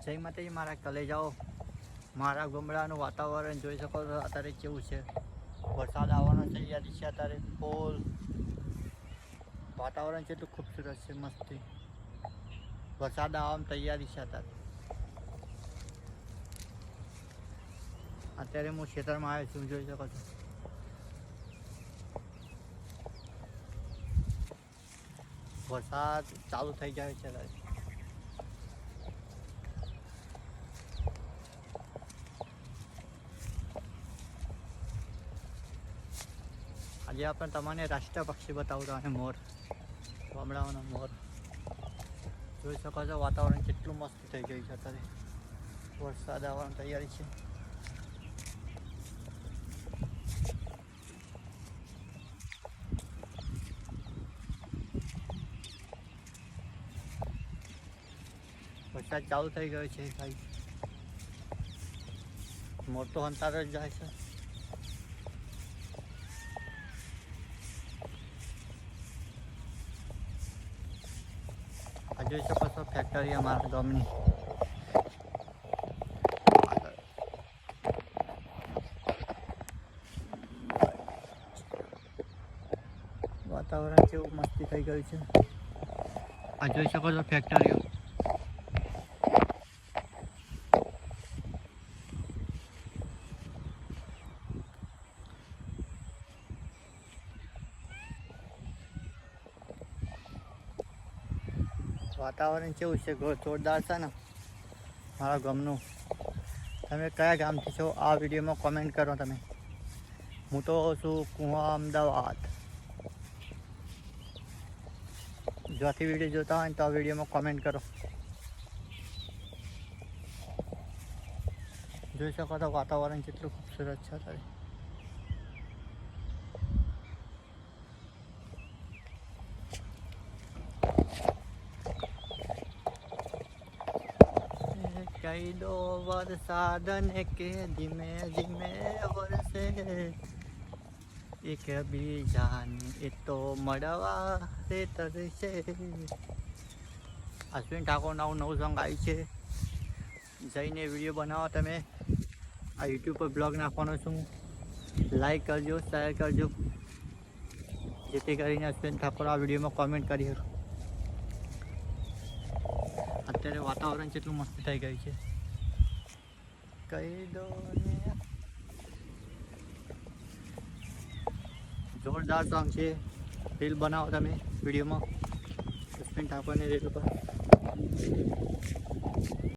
જય માતાજી મારા કલેજાઓ, મારા ગામડાનું વાતાવરણ જોઈ શકો છો અત્યારે કેવું છે. વરસાદ આવવાનો તૈયારી છે. અત્યારે ફૂલ વાતાવરણ કેટલું ખૂબસૂરત છે, મસ્તી. વરસાદ આવવાની તૈયારી છે. અત્યારે હું ખેતરમાં આવ્યો છું, જોઈ શકો છો. વરસાદ ચાલુ થઈ જાય છે. આજે આપણે તમને રાષ્ટ્રીય પક્ષી બતાવું તો મોર, ગામડાઓનો મોર. જોઈ શકો છો વાતાવરણ કેટલું મસ્ત થઈ ગયું છે. અત્યારે વરસાદ આવવાની તૈયારી છે. વરસાદ ચાલુ થઈ ગયો છે ભાઈ. મોર તો હંતાર જ જાય છે. આ જોઈ શકો છો ફેક્ટરી અમારા ગામની. વાતાવરણ કેવું મસ્તી થઈ ગયું છે. આ જોઈ શકો છો ફેક્ટરીઓ. વાતાવરણ કેવું છે, જોરદાર છે ને મારા ગામનું. તમે કયા ગામથી છો આ વિડીયોમાં કોમેન્ટ કરો. તમે હું તો છું કુવા, અમદાવાદ. જ્યાંથી વિડીયો જોતા હોય ને તો આ વિડીયોમાં કોમેન્ટ કરો. જોઈ શકો તો વાતાવરણ કેટલું ખૂબસૂરત છે. અત્યારે કહી દો વરસાદને કે ધીમે ધીમે વરસે, એક બીજાને એ તો મળવા રે તરસે. અશ્વિન ઠાકોર નવું સોંગ આવ્યું છે. જઈને વિડીયો બનાવો. તમે આ યુટ્યુબ પર બ્લોગ નાખવાનો છું. લાઈક કરજો, શેર કરજો, જેથી કરીને અશ્વિન ઠાકોર આ વિડીયોમાં કોમેન્ટ કરી શકો. અત્યારે વાતાવરણ કેટલું મસ્ત થઈ ગયું છે. કહી દો ને, જોરદાર સોંગ છે. રીલ બનાવો તમે વિડીયોમાં અશ્વિન ઠાકોરની રીલ પર.